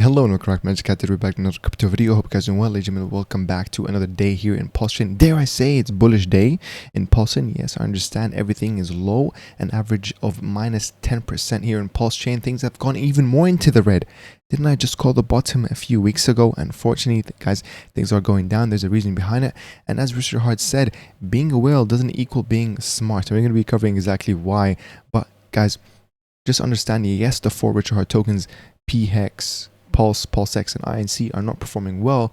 Hello and welcome back, Magic Cat. We're back to another crypto video. Hope you guys are doing well, ladies and gentlemen. Welcome back to another day here in Pulsechain. Dare I say it's bullish day in Pulsechain? Yes, I understand everything is low, an average of minus 10% here in Pulsechain. Things have gone even more into the red. Didn't I just call the bottom a few weeks ago? Unfortunately, guys, things are going down. There's a reason behind it. And as Richard Hart said, being a whale doesn't equal being smart. And we're going to be covering exactly why. But guys, just understand, yes, the four Richard Hart tokens, PHEX, Pulsex, and INC are not performing well.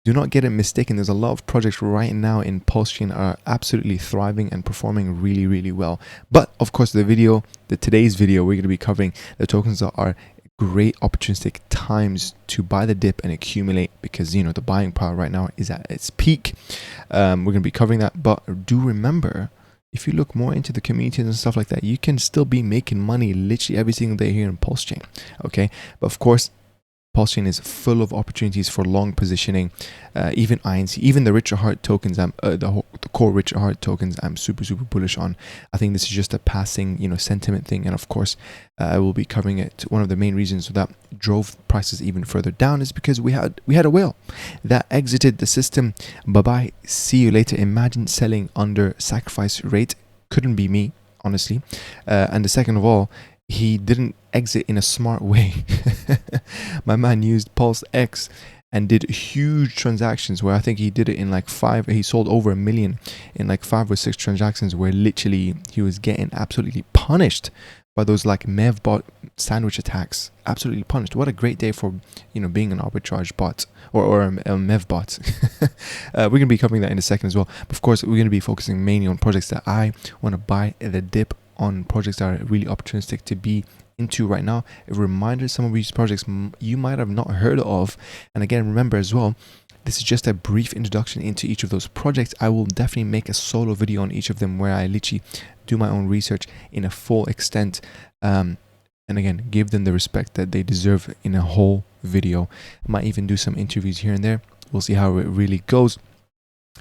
Do not get it mistaken. There's a lot of projects right now in Pulsechain are absolutely thriving and performing really, really well. But of course, today's video, we're going to be covering the tokens that are great opportunistic times to buy the dip and accumulate, because the buying power right now is at its peak. We're going to be covering that, but do remember, if you look more into the communities and stuff like that, you can still be making money literally every single day here in Pulsechain. Okay, but of course, Pulsechain is full of opportunities for long positioning. Even INC, even the Richard Hart tokens, the core Richard Hart tokens, I'm super bullish on. I think this is just a passing, sentiment thing, and of course, I will be covering it. One of the main reasons that drove prices even further down is because we had a whale that exited the system. Bye bye, see you later. Imagine selling under sacrifice rate. Couldn't be me, honestly. And the second of all, he didn't exit in a smart way. My man used Pulsex and did huge transactions where I think he did it in like he sold over $1 million in like 5 or 6 transactions, where literally he was getting absolutely punished by those like MEV-bot sandwich attacks. Absolutely punished. What a great day for being an arbitrage bot or a MEV bot. We're going to be covering that in a second as well. But of course, we're going to be focusing mainly on projects that I want to buy the dip on, projects that are really opportunistic to be into right now. A reminder, some of these projects you might have not heard of. And again, remember as well, this is just a brief introduction into each of those projects. I will definitely make a solo video on each of them where I literally do my own research in a full extent, and again, give them the respect that they deserve in a whole video. I might even do some interviews here and there. We'll see how it really goes.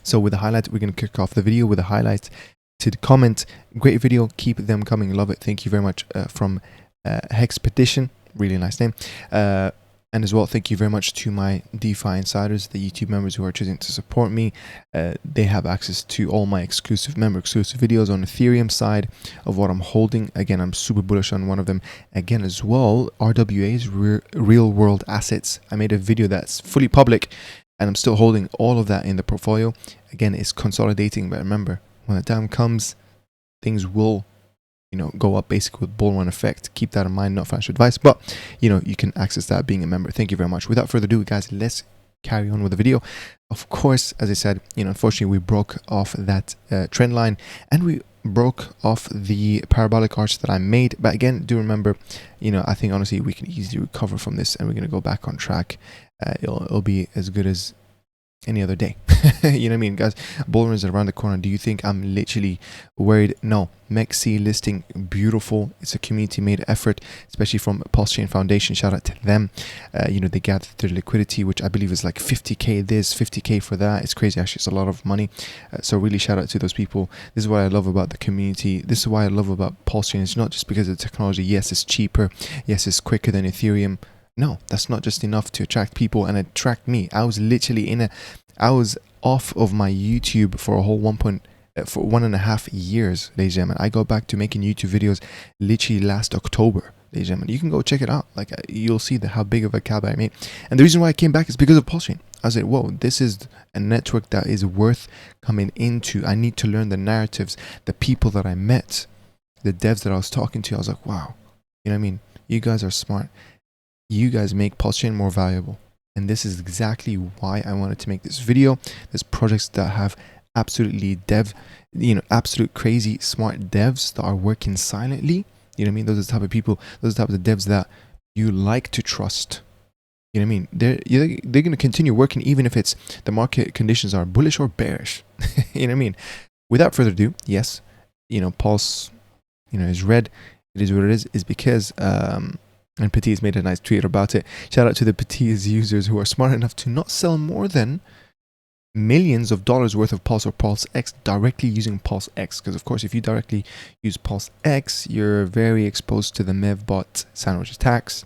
So with the highlights, we're going to kick off the video with the highlights. To comment, great video, keep them coming, love it. Thank you very much from Hex Petition, really nice name. And as well, thank you very much to my DeFi Insiders, the YouTube members who are choosing to support me. They have access to all my member exclusive videos on Ethereum side of what I'm holding. Again, I'm super bullish on one of them. Again, as well, RWA's real world assets. I made a video that's fully public, and I'm still holding all of that in the portfolio. Again, it's consolidating, but remember, when the time comes, things will go up basically with bull run effect. Keep that in mind, not financial advice, but you can access that being a member. Thank you very much. Without further ado, guys, let's carry on with the video. Of course, as I said, unfortunately we broke off that trend line, and we broke off the parabolic arch that I made. But again, do remember, I think honestly we can easily recover from this, and we're going to go back on track. It'll be as good as any other day. You know what I mean, guys? Bull run is around the corner. Do you think I'm literally worried? No. Maxi listing, beautiful. It's a community made effort, especially from Pulsechain Foundation. Shout out to them. They gathered their liquidity, which I believe is like 50k this, 50k for that. It's crazy, actually. It's a lot of money. So really shout out to those people. This is what I love about the community. This is why I love about Pulsechain. It's not just because of the technology. Yes, it's cheaper. Yes, it's quicker than Ethereum. No, that's not just enough to attract people and attract me. I was literally I was off of my YouTube for a whole 1.5 years, ladies and gentlemen. I go back to making YouTube videos literally last October, ladies and gentlemen. You can go check it out. Like, you'll see how big of a cab I made. And the reason why I came back is because of Pulsechain. I was like, whoa, this is a network that is worth coming into. I need to learn the narratives, the people that I met, the devs that I was talking to. I was like, wow, you know what I mean? You guys are smart. You guys make Pulsechain more valuable. And this is exactly why I wanted to make this video. There's projects that have absolutely absolute crazy smart devs that are working silently. You know what I mean? Those are the type of people, those are the type of devs that you like to trust. You know what I mean? They're going to continue working even if the market conditions are bullish or bearish. You know what I mean? Without further ado, yes, Pulse, is red. It is what it is because and Petit has made a nice tweet about it. Shout out to the Petit users who are smart enough to not sell more than millions of dollars worth of Pulse or Pulse X directly using Pulse X, because of course if you directly use Pulse X, you're very exposed to the MEVBot sandwich attacks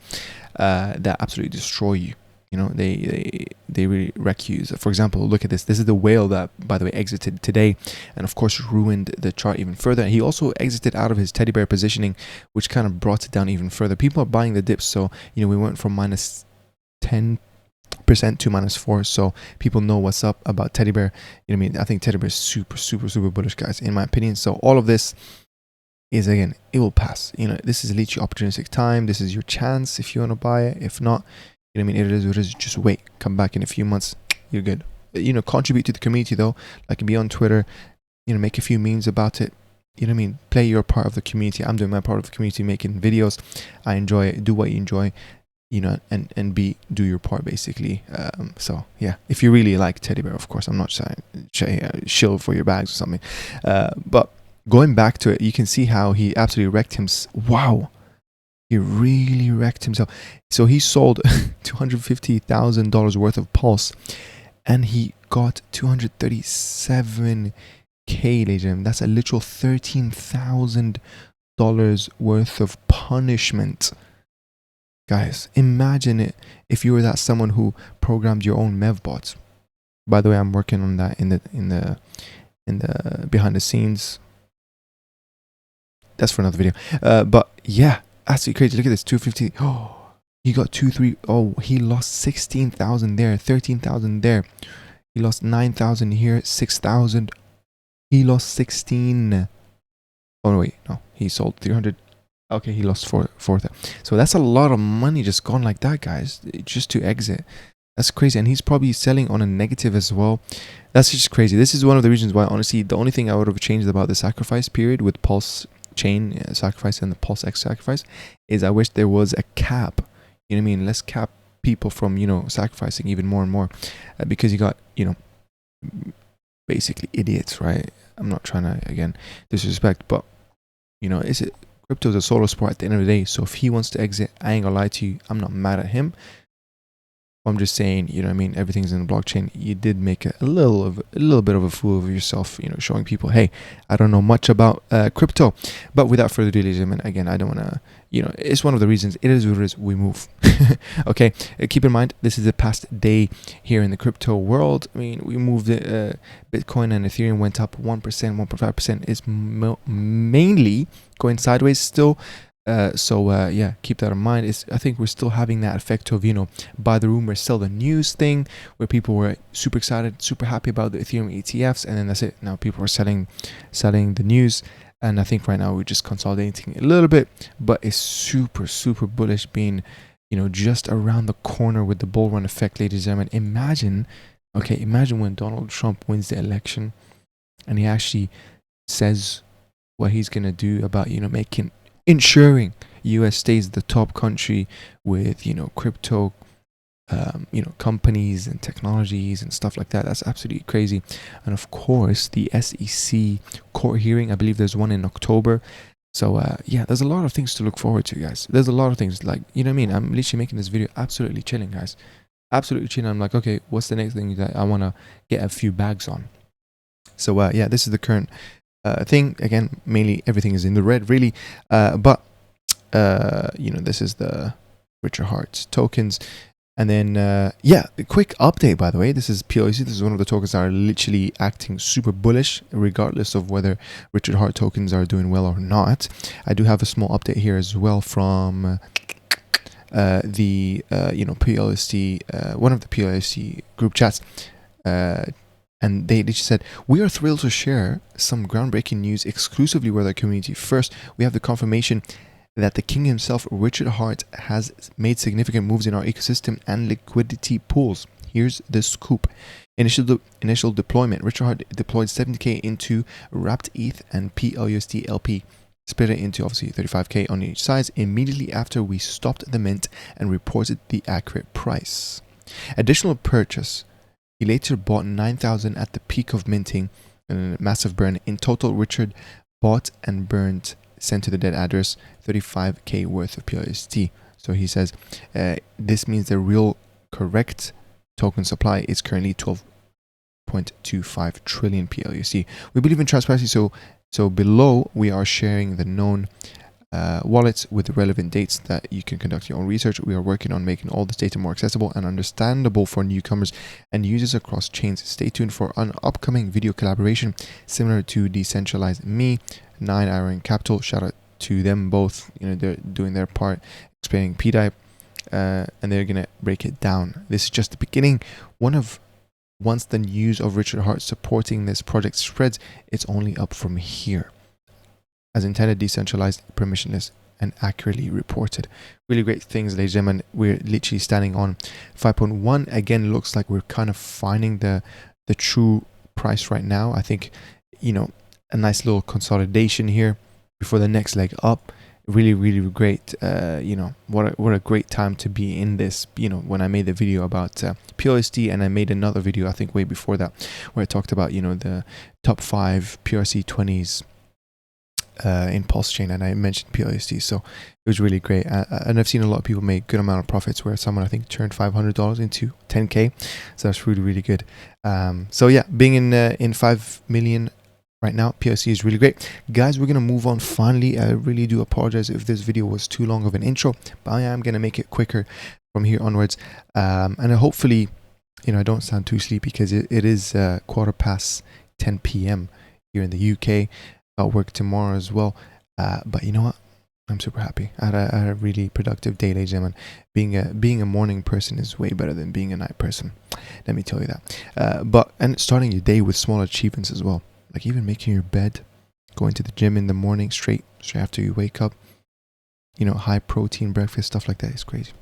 that absolutely destroy you. You know, they really wreck you. So for example, look at this. This is the whale that, by the way, exited today, and of course ruined the chart even further. He also exited out of his teddy bear positioning, which kind of brought it down even further. People are buying the dips, so you know we went from minus 10% to -4, so people know what's up about teddy bear. You know what I mean? I think teddy bear is super bullish, guys, in my opinion. So all of this is, again, it will pass. You know, this is literally opportunistic time. This is your chance if you want to buy it. If not, you know what I mean, it is what it is. Just wait, come back in a few months, you're good. You know, contribute to the community though, like be on Twitter, you know, make a few memes about it. You know what I mean? Play your part of the community. I'm doing my part of the community, making videos. I enjoy it. Do what you enjoy, you know, and do your part basically. So yeah, if you really like teddy bear, of course, I'm not saying shill for your bags or something, but going back to it, you can see how he absolutely wrecked him. Wow, he really wrecked himself. So he sold $250,000 worth of Pulse, and he got 237k, ladies and gentlemen. That's a literal $13,000 worth of punishment. Guys, imagine it if you were that someone who programmed your own MEVBots. By the way, I'm working on that in the behind the scenes. That's for another video. But yeah, absolutely crazy. Look at this, 250. Oh, he got 2-3. Oh, he lost 16,000 there, 13,000 there. He lost 9,000 here, 6,000. He lost 16. Oh wait, no, he sold 300. Okay, he lost 4,000. So that's a lot of money just gone like that, guys, just to exit. That's crazy. And he's probably selling on a negative as well. That's just crazy. This is one of the reasons why, honestly, the only thing I would have changed about the sacrifice period with Pulsechain sacrifice and the Pulse X sacrifice is I wish there was a cap. You know what I mean? Let's cap people from, you know, sacrificing even more and more, because you got, you know, basically idiots, right? I'm not trying to, again, disrespect, but, you know, crypto is a solo sport at the end of the day. So if he wants to exit, I ain't gonna lie to you, I'm not mad at him. I'm just saying, you know what I mean, everything's in the blockchain. You did make a little bit of a fool of yourself, you know, showing people, hey, I don't know much about crypto. But without further ado, ladies and gentlemen, again, I don't want to, you know, it's one of the reasons. It is what it is. We move. Okay, keep in mind, this is the past day here in the crypto world. I mean, we moved it. Bitcoin and Ethereum went up 1%, 1.5%. It's mainly going sideways still. Yeah, keep that in mind. I think we're still having that effect of, you know, buy the rumor, sell the news thing, where people were super excited, super happy about the Ethereum ETFs, and then that's it. Now people are selling the news, and I think right now we're just consolidating a little bit, but it's super bullish, being, you know, just around the corner with the bull run effect, ladies and gentlemen. Imagine when Donald Trump wins the election, and he actually says what he's gonna do about, you know, ensuring US stays the top country with, you know, crypto, you know, companies and technologies and stuff like that. That's absolutely crazy. And of course, the SEC court hearing, I believe there's one in October. So yeah, there's a lot of things to look forward to, guys. There's a lot of things, like, you know what I mean? I'm literally making this video absolutely chilling, guys. Absolutely chilling. I'm like, okay, what's the next thing that I want to get a few bags on? So yeah, this is the current thing. Again, mainly everything is in the red, really, but you know, this is the Richard Hart tokens. And then yeah, a quick update, by the way. This is PLC. This is one of the tokens that are literally acting super bullish, regardless of whether Richard Hart tokens are doing well or not. I do have a small update here as well from the you know, PLC, one of the PLC group chats. And they just said, we are thrilled to share some groundbreaking news exclusively with our community. First, we have the confirmation that the king himself, Richard Hart, has made significant moves in our ecosystem and liquidity pools. Here's the scoop. Initial deployment. Richard Hart deployed 70k into wrapped ETH and PLUSD LP. Split it into, obviously, 35k on each side immediately after we stopped the mint and reported the accurate price. Additional purchase. He later bought 9,000 at the peak of minting, a massive burn. In total, Richard bought and burned, sent to the dead address, 35k worth of PLUSD. So he says, this means the real correct token supply is currently 0.25 trillion PLUSD. We believe in transparency, so below we are sharing the known wallets with the relevant dates that you can conduct your own research. We are working on making all this data more accessible and understandable for newcomers and users across chains. Stay tuned for an upcoming video collaboration similar to Decentralized Me, 9 Iron Capital. Shout out to them both. You know, they're doing their part explaining PDAI, and they're gonna break it down. This is just the beginning. Once the news of Richard Hart supporting this project spreads, it's only up from here. As intended, decentralized, permissionless, and accurately reported. Really great things, ladies and gentlemen. We're literally standing on 5.1. Again, looks like we're kind of finding the true price right now. I think, you know, a nice little consolidation here before the next leg up. Really, really great. You know, what a great time to be in this. You know, when I made the video about PLUSD, and I made another video, I think way before that, where I talked about, you know, the top 5 PRC20s in Pulsechain, and I mentioned PLUSD, so it was really great. And I've seen a lot of people make good amount of profits, where someone I think turned $500 into 10K, so that's really, really good. So yeah, being in 5 million right now, PLC is really great. Guys, we're gonna move on finally. I really do apologize if this video was too long of an intro, but I am gonna make it quicker from here onwards. And hopefully, you know, I don't sound too sleepy, because it is 10:15 p.m. here in the UK. I'll work tomorrow as well, but you know what, I'm super happy. I had a really productive day, ladies and gentlemen. Being a morning person is way better than being a night person, let me tell you that. And starting your day with small achievements as well, like even making your bed, going to the gym in the morning straight after you wake up, you know, high protein breakfast, stuff like that is crazy.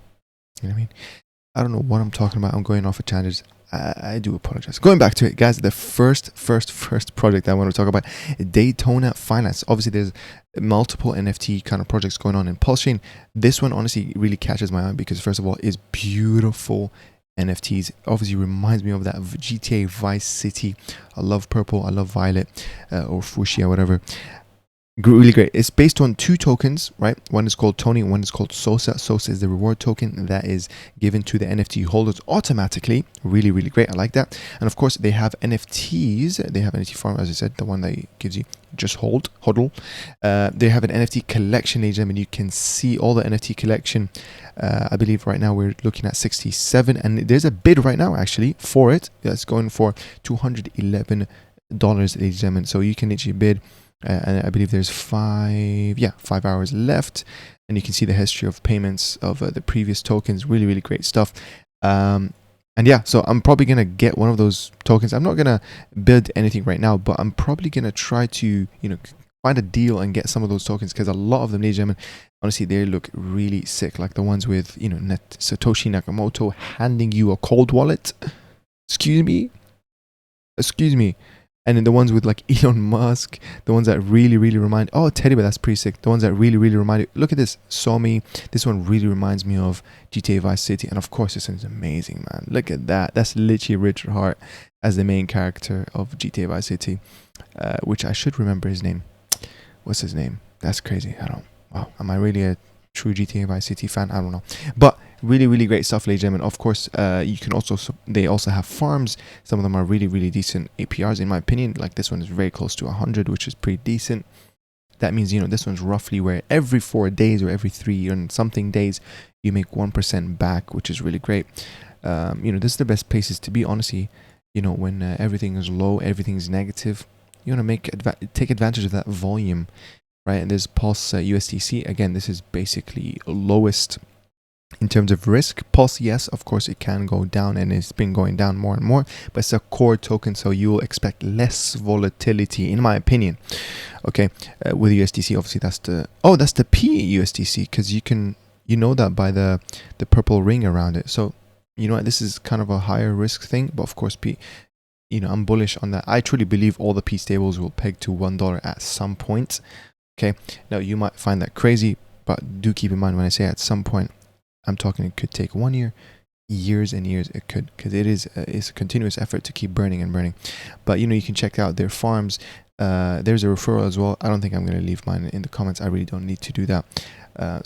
You know what I mean? I don't know what I'm talking about. I'm going off of tangents. I do apologize. Going back to it, guys, the first project I want to talk about, Daytona Finance. Obviously, there's multiple NFT kind of projects going on in Pulsechain. This one honestly really catches my eye, because first of all, it's beautiful NFTs. Obviously reminds me of that GTA Vice City. I love purple, I love violet, or fuchsia, whatever. Really great. It's based on 2 tokens, right? One is called Tony, one is called Sosa. Sosa is the reward token that is given to the NFT holders automatically. Really, really great. I like that. And of course, they have NFTs. They have NFT farm, as I said, the one that gives you just hodl. They have an NFT collection, ladies and gentlemen. You can see all the NFT collection. I believe right now we're looking at 67, and there's a bid right now actually for it. That's going for $211, ladies and gentlemen. So you can literally bid. And I believe there's 5 hours left, and you can see the history of payments of the previous tokens. Really, really great stuff. And yeah, so I'm probably gonna get one of those tokens. I'm not gonna bid anything right now, but I'm probably gonna try to, you know, find a deal and get some of those tokens, because a lot of them, ladies and gentlemen, honestly, they look really sick. Like the ones with, you know, Satoshi Nakamoto handing you a cold wallet. Excuse me. And then the ones with like Elon Musk, the ones that really, really remind, oh, Teddy Bear, that's pretty sick. The ones that really, really remind you, look at this, Somi. This one really reminds me of GTA Vice City. And of course, this one is amazing, man. Look at that. That's literally Richard Hart as the main character of GTA Vice City, which I should remember his name. What's his name? That's crazy. Wow. Am I really a true GTA Vice City fan? I don't know. But really, really great stuff, ladies and gentlemen. Of course, you can they also have farms. Some of them are really, really decent APRs, in my opinion. Like this one is very close to 100, which is pretty decent. That means, you know, this one's roughly where every 4 days or every 3 and something days, you make 1% back, which is really great. You know, this is the best places to be, honestly. You know, when everything is low, everything's negative, you want to take advantage of that volume, right? And there's Pulse USDC. Again, this is basically lowest in terms of risk. Pulse, yes, of course, it can go down, and it's been going down more and more, but it's a core token, so you will expect less volatility, in my opinion. Okay, with USDC, obviously that's the P USDC, because you know that by the purple ring around it. So you know what, this is kind of a higher risk thing, but of course, you know, I'm bullish on that. I truly believe all the P stables will peg to $1 at some point. Okay, now you might find that crazy, but do keep in mind when I say at some point, I'm talking it could take 1 year, years and years. It could, because it's a continuous effort to keep burning and burning. But you know, you can check out their farms. There's a referral as well. I don't think I'm going to leave mine in the comments. I really don't need to do that.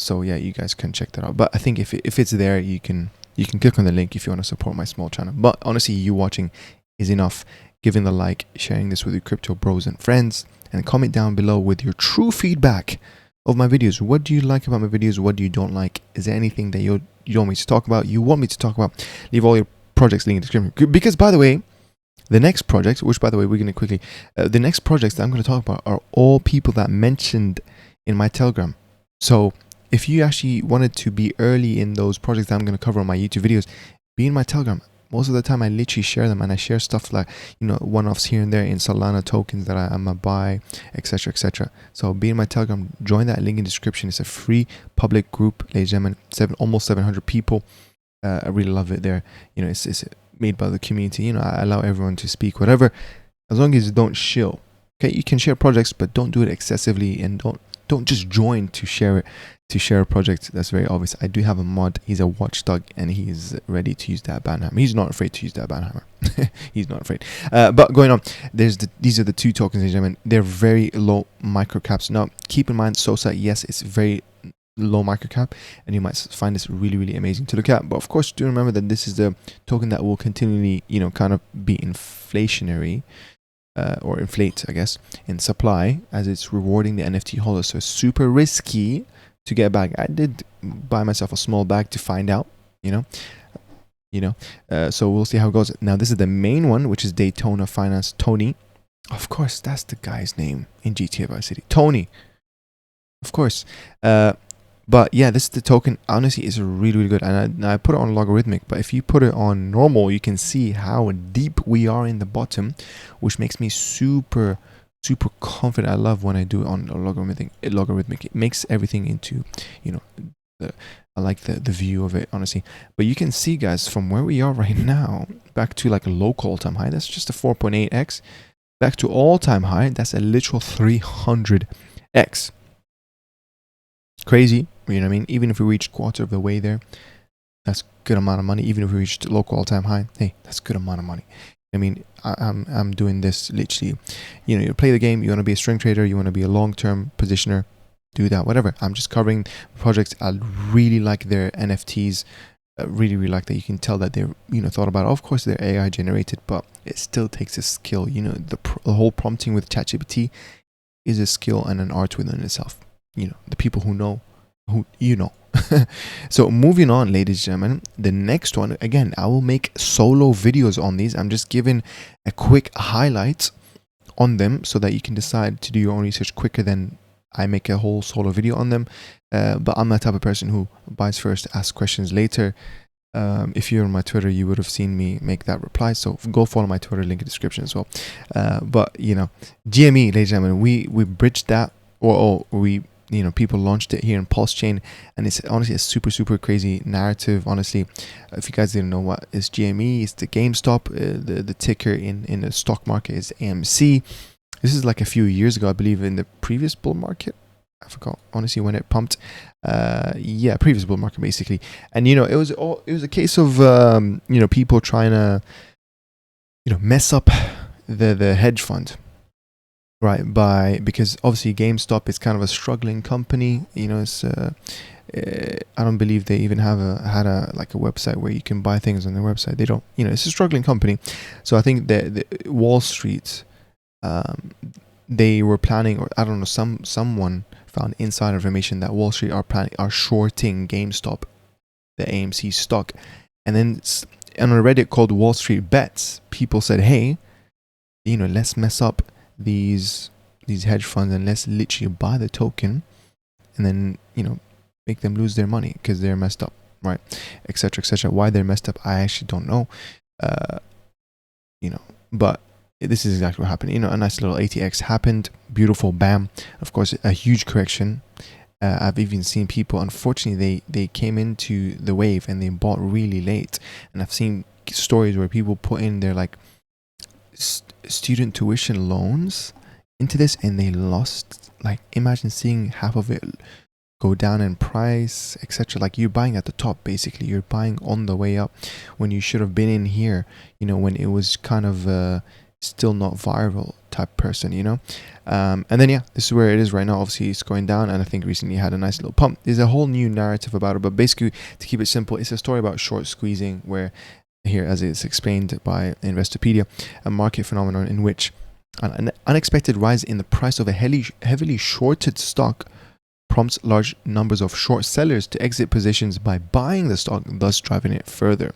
So yeah, you guys can check that out. But I think if it's there, you can click on the link if you want to support my small channel. But honestly, you watching is enough. giving the like, sharing this with your crypto bros and friends, and comment down below with your true feedback of my videos. What do you like about my videos? What do you don't like? Is there anything that you want me to talk about? You want me to talk about? Leave all your projects link in the description. Because by the way, the next project, which by the way we're going to quickly, the next projects that I'm going to talk about are all people that mentioned in my Telegram. So if you actually wanted to be early in those projects that I'm going to cover on my YouTube videos, be in my Telegram. Most of the time I literally share them, and I share stuff like, you know, one-offs here and there in Solana tokens that I'm gonna buy, etc, etc. So be in my Telegram, join that link in the description. It's a free public group, ladies and gentlemen, almost 700 people. I really love it there. You know, it's made by the community. You know, I allow everyone to speak whatever, as long as you don't shill. Okay, you can share projects, but don't do it excessively, and don't just join to share it, to share a project. That's very obvious. I do have a mod. He's a watchdog, and he's ready to use that banhammer. He's not afraid to use that banhammer. He's not afraid. But going on, these are the two tokens, ladies and gentlemen. They're very low micro caps. Now, keep in mind, SOSA, yes, it's very low micro cap, and you might find this really amazing to look at. But of course, do remember that this is the token that will continually, you know, kind of be inflationary. Or inflate, I guess, in supply, as it's rewarding the NFT holders. So it's super risky to get a bag. I did buy myself a small bag to find out, you know. So we'll see how it goes. Now this is the main one, which is Daytona Finance. Tony, of course, that's the guy's name in GTA Vice City. Tony, of course. But yeah, this is the token. Honestly, it's really good, and I put it on logarithmic. But if you put it on normal, you can see how deep we are in the bottom, which makes me super confident. I love when I do it on logarithmic. It makes everything into, you know, I like the view of it, honestly. But you can see, guys, from where we are right now, back to like a local all-time high. That's just a 4.8x. Back to all-time high. That's a literal 300x. Crazy, you know what I mean? Even if we reach quarter of the way there, that's good amount of money. Even if we reached local all-time high, hey, that's good amount of money. I mean, I'm doing this literally, you know, you play the game, you want to be a string trader, you want to be a long-term positioner, do that, whatever. I'm just covering projects. I really like their NFTs. Really like that. You can tell that they're, you know, thought about it. Of course, they're AI generated, but it still takes a skill. You know, the whole prompting with ChatGPT is a skill and an art within itself. You know, the people who know, So moving on, ladies and gentlemen, the next one, again, I will make solo videos on these. I'm just giving a quick highlight on them so that you can decide to do your own research quicker than I make a whole solo video on them. But I'm the type of person who buys first, asks questions later. If you're on my Twitter, you would have seen me make that reply. So go follow my Twitter, link in the description as well. But you know, GME, ladies and gentlemen, we bridged that, or we, you know, people launched it here in Pulsechain, and it's honestly a super crazy narrative. Honestly, if you guys didn't know what is GME, it's the GameStop. The ticker in the stock market is AMC. This is like a few years ago, I believe, in the previous bull market. I forgot honestly when it pumped. Yeah, previous bull market basically. And you know, it was a case of you know, people trying to, you know, mess up the hedge fund. Right, because obviously GameStop is kind of a struggling company. You know, it's I don't believe they even had a website where you can buy things on their website. They don't, you know, it's a struggling company. So I think that the Wall Street, they were planning, or I don't know, someone found inside information that Wall Street are shorting GameStop, the AMC stock, and then on a Reddit called Wall Street Bets, people said, hey, you know, let's mess up these hedge funds and let's literally buy the token and then, you know, make them lose their money because they're messed up, right, etc. Why they're messed up, I actually don't know. You know, but this is exactly what happened. You know, a nice little ATX happened, beautiful, bam. Of course, a huge correction. I've even seen people, unfortunately, they came into the wave and they bought really late, and I've seen stories where people put in their like student tuition loans into this and they lost. Like, imagine seeing half of it go down in price, etc. Like, you're buying at the top, basically. You're buying on the way up when you should have been in here, you know, when it was kind of still not viral type person, you know. And then yeah, this is where it is right now. Obviously it's going down, and I think recently had a nice little pump. There's a whole new narrative about it, but basically, to keep it simple, it's a story about short squeezing, where here, as it's explained by Investopedia, a market phenomenon in which an unexpected rise in the price of a heavily shorted stock prompts large numbers of short sellers to exit positions by buying the stock, thus driving it further.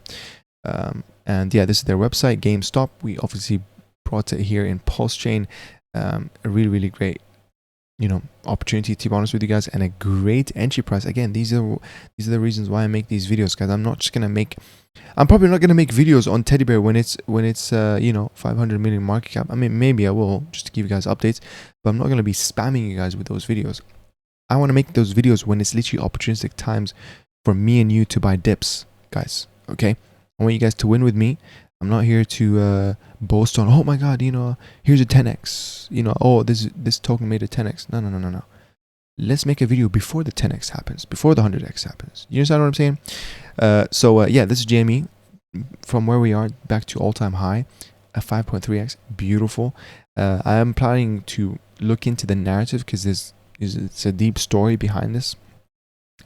And yeah, this is their website, GameStop. We obviously brought it here in Pulsechain. A really great, opportunity, to be honest with you guys, and a great entry price. Again, these are the reasons why I make these videos, guys. I'm probably not gonna make videos on Teddy Bear when it's 500 million market cap. I mean, maybe I will, just to give you guys updates, but I'm not gonna be spamming you guys with those videos. I want to make those videos when it's literally opportunistic times for me and you to buy dips, guys. Okay, I want you guys to win with me. I'm not here to boast on, oh my god, here's a 10x, oh, this token made a 10x. No. Let's make a video before the 10x happens, before the 100x happens. You understand what I'm saying? Yeah, this is GME from where we are back to all-time high, a 5.3x. Beautiful. I am planning to look into the narrative because it's a deep story behind this.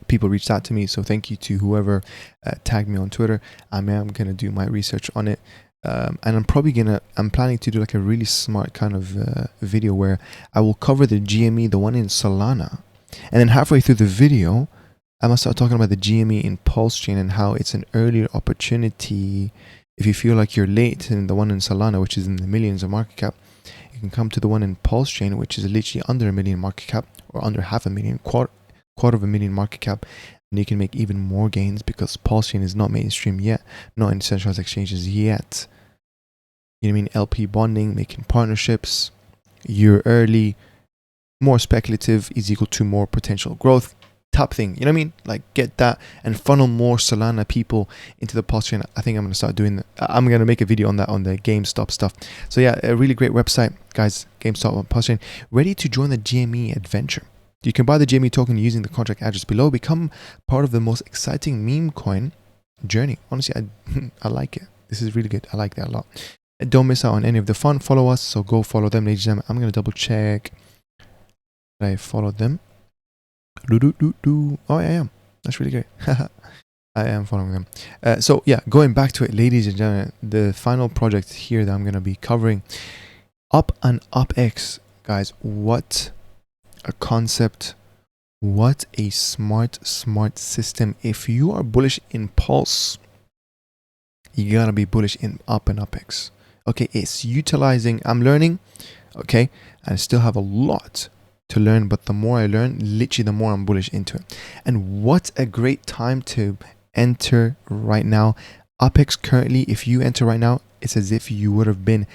People reached out to me, so thank you to whoever tagged me on Twitter. I am gonna do my research on it, and I'm planning to do like a really smart kind of video where I will cover the GME, the one in Solana, and then halfway through the video I must start talking about the GME in Pulsechain and how it's an earlier opportunity. If you feel like you're late in the one in Solana, which is in the millions of market cap, you can come to the one in Pulsechain, which is literally under $1 million market cap, or under $500,000, quarter of a million market cap, and you can make even more gains because Pulsechain is not mainstream yet, not in centralized exchanges yet. You know what I mean? LP bonding, making partnerships, you're early, more speculative is equal to more potential growth. Top thing, you know what I mean? Like, get that and funnel more Solana people into the Pulsechain. I think I'm going to start doing that. I'm going to make a video on that, on the GameStop stuff. So yeah, a really great website, guys. GameStop on Pulsechain, ready to join the GME adventure. You can buy the GME token using the contract address below. Become part of the most exciting meme coin journey. Honestly, I like it. This is really good. I like that a lot. Don't miss out on any of the fun. Follow us, so go follow them, ladies and gentlemen. I'm going to double check that I followed them. Oh, I am. That's really great. I am following them. So yeah, going back to it, ladies and gentlemen, the final project here that I'm going to be covering, Up and UPEX. Guys, what a concept. What a smart system. If you are bullish in Pulse, you gotta be bullish in Up and UPEX. Okay, it's utilizing, I'm learning, okay, and I still have a lot to learn, but the more I learn, literally the more I'm bullish into it. And what a great time to enter right now. UPEX currently, if you enter right now, it's as if you would have been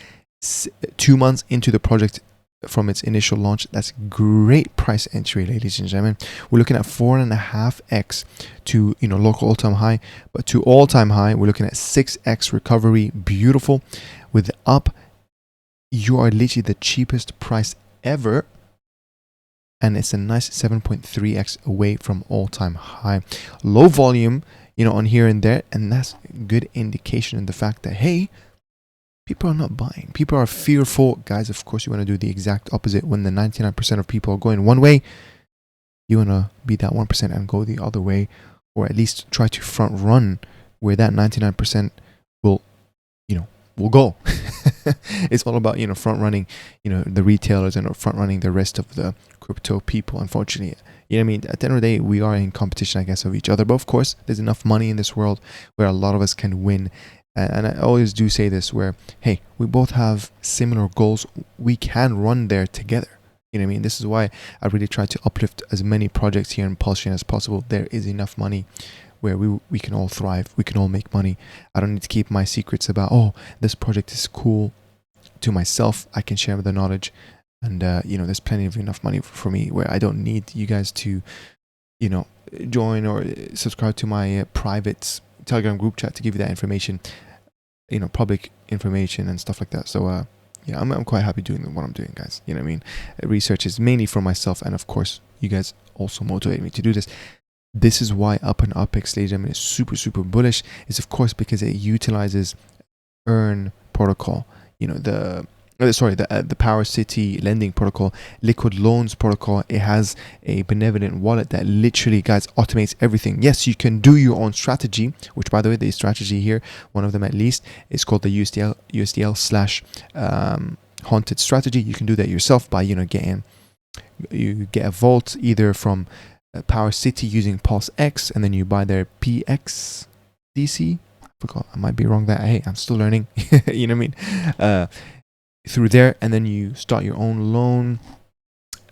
2 months into the project from its initial launch. That's great price entry, ladies and gentlemen. We're looking at 4.5x to local all-time high, but to all-time high we're looking at 6x recovery. Beautiful. With Up, you are literally the cheapest price ever, and it's a nice 7.3x away from all-time high. Low volume, on here and there, and that's a good indication in the fact that, hey, people are not buying. People are fearful. Guys, of course, you want to do the exact opposite. When the 99% of people are going one way, you want to be that 1% and go the other way, or at least try to front run where that 99% will go. It's all about, front running, the retailers and front running the rest of the crypto people, unfortunately. You know what I mean? At the end of the day, we are in competition, I guess, of each other. But of course, there's enough money in this world where a lot of us can win. And I always do say this, where, hey, we both have similar goals. We can run there together. You know what I mean? This is why I really try to uplift as many projects here in Pulsechain as possible. There is enough money where we can all thrive. We can all make money. I don't need to keep my secrets about, oh, this project is cool to myself. I can share the knowledge. And, there's plenty of enough money for me where I don't need you guys to, join or subscribe to my private Telegram group chat to give you that information, public information and stuff like that. So yeah, I'm quite happy doing what I'm doing, guys. You know what I mean? Research is mainly for myself, and of course you guys also motivate me to do this. This is why Up and UPEX, ladies and gentlemen, is super bullish. Is of course because it utilizes Earn protocol. The sorry, the Power City lending protocol, liquid loans protocol. It has a benevolent wallet that literally, guys, automates everything. Yes, you can do your own strategy, which, by the way, the strategy here, one of them at least, is called the USDL slash haunted strategy. You can do that yourself by, you get a vault either from Power City using PulseX, and then you buy their PXDC. I forgot, I might be wrong there. Hey, I'm still learning. You know what I mean? Through there, and then you start your own loan,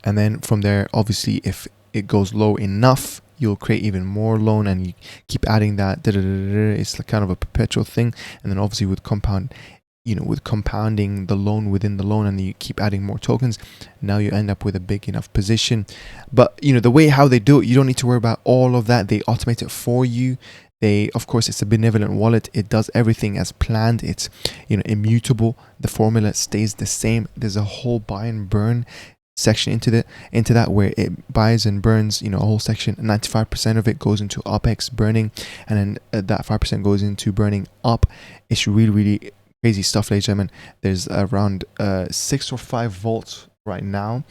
and then from there, obviously, if it goes low enough, you'll create even more loan, and you keep adding that. It's like kind of a perpetual thing. And then obviously with compounding the loan within the loan, and you keep adding more tokens, now you end up with a big enough position. But the way how they do it, you don't need to worry about all of that. They automate it for you. Of course, it's a benevolent wallet. It does everything as planned. It's immutable. The formula stays the same. There's a whole buy and burn section into that where it buys and burns, a whole section. 95% of it goes into OPEX burning, and then that 5% goes into burning up. It's really, really crazy stuff, ladies and gentlemen. There's around 6 or 5 vaults right now.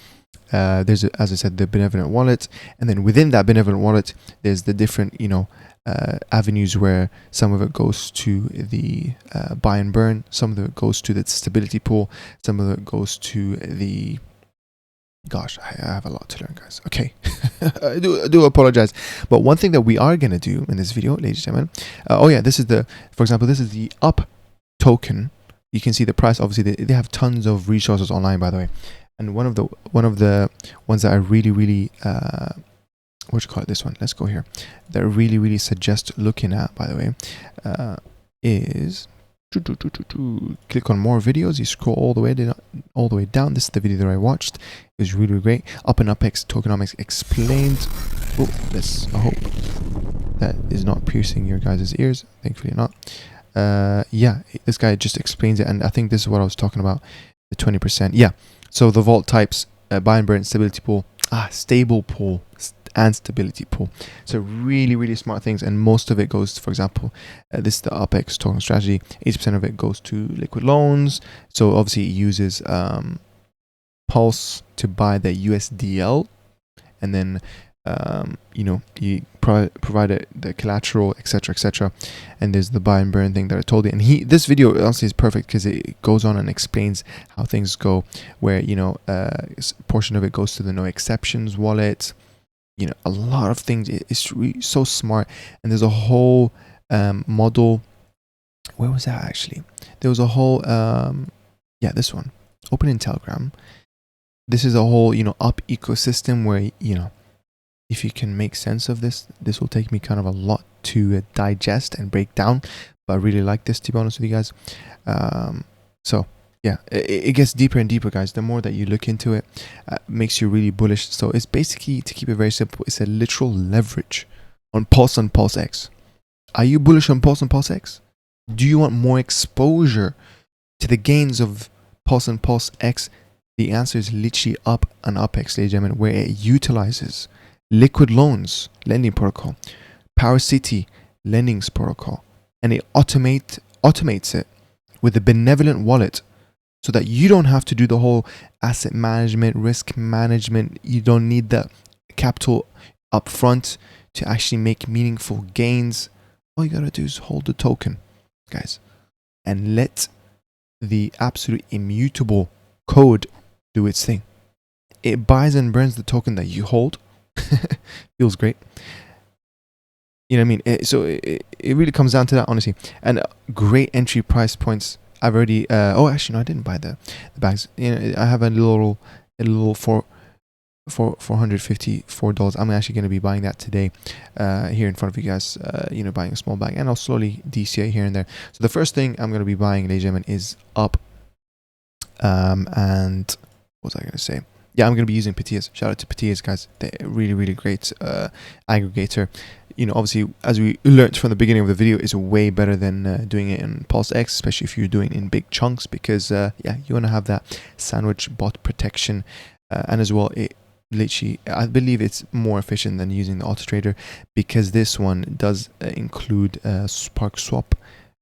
There's, as I said, the benevolent wallet, and then within that benevolent wallet, there's the different, avenues where some of it goes to the buy and burn, some of it goes to the stability pool, some of it goes to the... Gosh, I have a lot to learn, guys. Okay, I do apologize. But one thing that we are going to do in this video, ladies and gentlemen, this is for example, this is the UP token. You can see the price. Obviously, they have tons of resources online, by the way. And one of the ones that I really what you call it, this one, let's go here, that I really suggest looking at, by the way, is click on more videos. You scroll all the way down. This is the video that I watched. It was really great. Up and UPEX tokenomics explained. I hope that is not piercing your guys' ears. Thankfully not. This guy just explains it, and I think this is what I was talking about, the 20%. So the vault types, buy and burn, stability pool, stable pool, and stability pool. So really smart things, and most of it goes, for example, this is the OPEX token strategy. 80% of it goes to liquid loans. So obviously it uses Pulse to buy the USDL, and then you provide the collateral, etc. And there's the buy and burn thing that I told you. And this video honestly is perfect because it goes on and explains how things go, where a portion of it goes to the no exceptions wallet. A lot of things. It's really so smart. And there's a whole model. Where was that actually? There was a whole this one, open in Telegram. This is a whole up ecosystem where if you can make sense of this will take me kind of a lot to digest and break down, but I really like this, to be honest with you guys. It gets deeper and deeper, guys. The more that you look into it, makes you really bullish. So it's basically, to keep it very simple, it's a literal leverage on Pulse and PulseX. Are you bullish on Pulse and PulseX? Do you want more exposure to the gains of Pulse and PulseX? The answer is literally up and UPEX, ladies and gentlemen, where it utilizes liquid loans lending protocol, Power City lendings protocol, and it automates it with a benevolent wallet, so that you don't have to do the whole asset management, risk management. You don't need the capital up front to actually make meaningful gains. All you gotta do is hold the token, guys, and let the absolute immutable code do its thing. It buys and burns the token that you hold. Feels great. You know what I mean? It really comes down to that, honestly. And great entry price points. I've already actually no, I didn't buy the bags. I have a little for $454. I'm actually going to be buying that today, here in front of you guys. Buying a small bag, and I'll slowly DCA here and there. So the first thing I'm going to be buying, ladies and gentlemen, is up. And what was I going to say? Yeah, I'm going to be using Petias. Shout out to Petias, guys. They're really great aggregator. Obviously, as we learned from the beginning of the video, is way better than doing it in PulseX, especially if you're doing it in big chunks, because you want to have that sandwich bot protection, and as well, it literally, I believe it's more efficient than using the auto trader, because this one does include Spark swap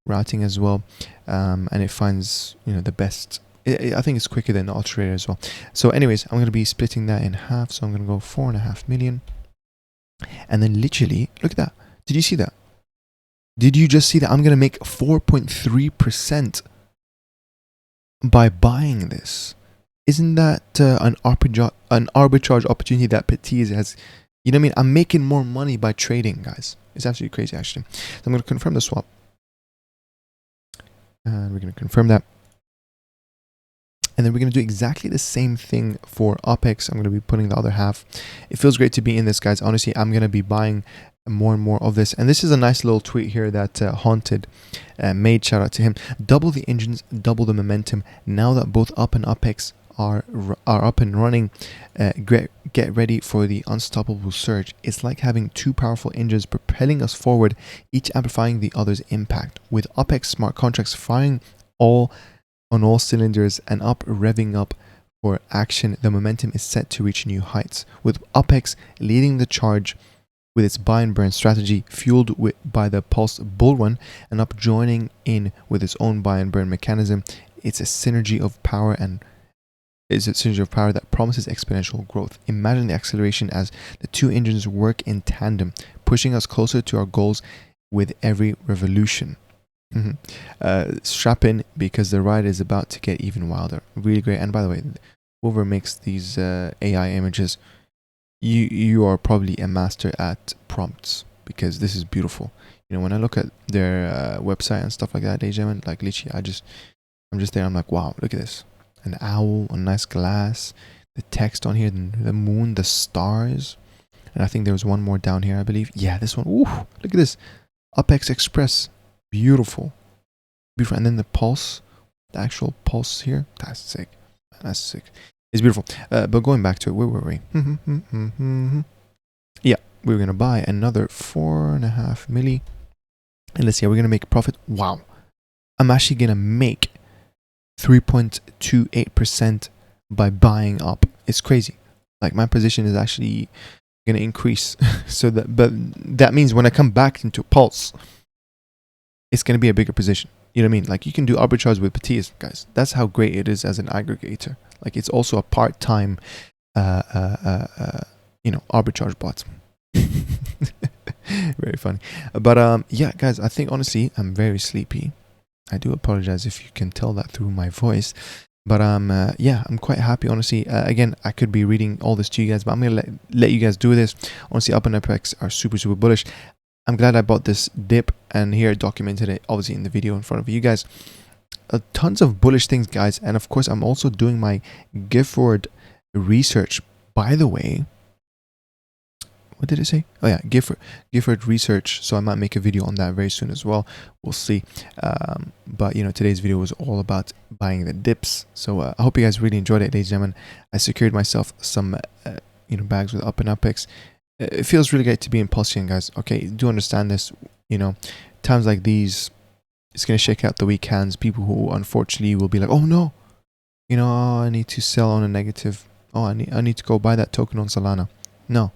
routing as well, and it finds the best I think it's quicker than the auto trader as well. So anyways, I'm going to be splitting that in half. So I'm going to go 4.5 million. And then literally, look at that. Did you see that? Did you just see that? I'm going to make 4.3% by buying this. Isn't that an arbitrage opportunity that Petit has? You know what I mean? I'm making more money by trading, guys. It's absolutely crazy, actually. So I'm going to confirm the swap. And we're going to confirm that. And then we're going to do exactly the same thing for UPEX. I'm going to be putting the other half. It feels great to be in this, guys. Honestly, I'm going to be buying more and more of this. And this is a nice little tweet here that Haunted made. Shout out to him. Double the engines, double the momentum. Now that both UP and UPEX are up and running, get ready for the unstoppable surge. It's like having two powerful engines propelling us forward, each amplifying the other's impact. With UPEX smart contracts firing on all cylinders and up revving up for action, the momentum is set to reach new heights. With UPEX leading the charge with its buy and burn strategy, fueled by the Pulse bull run, and up joining in with its own buy and burn mechanism, it's a synergy of power that promises exponential growth. Imagine the acceleration as the two engines work in tandem, pushing us closer to our goals with every revolution. Strap in, because the ride is about to get even wilder. Really great. And by the way, whoever makes these AI images, you are probably a master at prompts, because this is beautiful. You know, when I look at their website and stuff like that, Daytona, like literally, I'm just there. I'm like, wow, look at this. An owl, a nice glass, the text on here, the moon, the stars, and I think there was one more down here, I believe. Yeah, this one. Ooh, look at this. UPEX Express. Beautiful. And then the pulse, the actual pulse here. That's sick. That's sick. It's beautiful. But going back to it, where were we? Yeah, we were going to buy another 4.5 milli. And let's see, we're going to make a profit. Wow. I'm actually going to make 3.28% by buying up. It's crazy. Like, my position is actually going to increase. But that means when I come back into Pulse, it's going to be a bigger position. You know what I mean? Like, you can do arbitrage with Petit, guys. That's how great it is as an aggregator. Like, it's also a part-time, arbitrage bot. Very funny. But yeah, guys, I think honestly, I'm very sleepy. I do apologize if you can tell that through my voice. But yeah, I'm quite happy, honestly. Again, I could be reading all this to you guys, but I'm going to let you guys do this. Honestly, up and UPEX are super, super bullish. I'm glad I bought this dip, and here I documented it, obviously, in the video in front of you guys. Tons of bullish things, guys. And of course, I'm also doing my Gifford research. By the way, what did it say? Oh yeah, Gifford research. So I might make a video on that very soon as well. We'll see. But you know, today's video was all about buying the dips. So I hope you guys really enjoyed it, ladies and gentlemen. I secured myself some bags with up and UPEX. It feels really great to be in Pulsechain, guys. Okay, do understand this. You know, times like these, it's going to shake out the weak hands. People who unfortunately will be like, oh no, I need to sell on a negative. Oh, I need to go buy that token on Solana. No,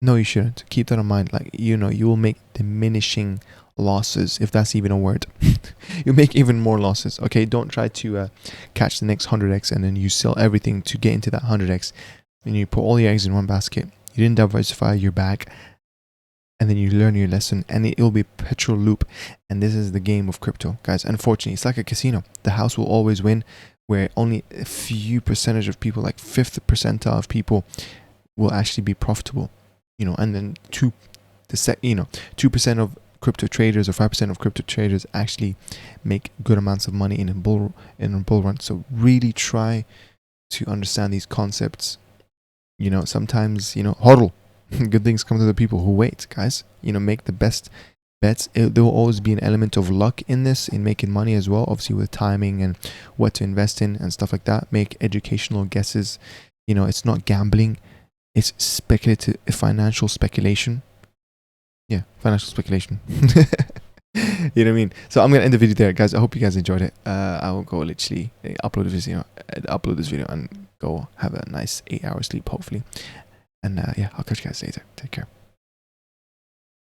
you shouldn't. Keep that in mind. Like, you will make diminishing losses, if that's even a word. You'll make even more losses. Okay, don't try to catch the next 100x and then you sell everything to get into that 100x. And you put all your eggs in one basket. You didn't diversify your bag. And then you learn your lesson. And it will be a perpetual loop. And this is the game of crypto, guys. Unfortunately, it's like a casino. The house will always win. Where only a few percentage of people, like 5th percentile of people, will actually be profitable. And then 2% of crypto traders or 5% of crypto traders actually make good amounts of money in a bull run. So really try to understand these concepts. Sometimes, hodl. Good things come to the people who wait, guys. Make the best bets. There will always be an element of luck in this, in making money as well, obviously with timing and what to invest in and stuff like that. Make educational guesses. It's not gambling. It's speculative, financial speculation. Yeah, financial speculation. You know what I mean? So I'm going to end the video there, guys. I hope you guys enjoyed it. I will go literally upload this video and go have a nice 8-hour sleep, hopefully. And yeah, I'll catch you guys later. Take care.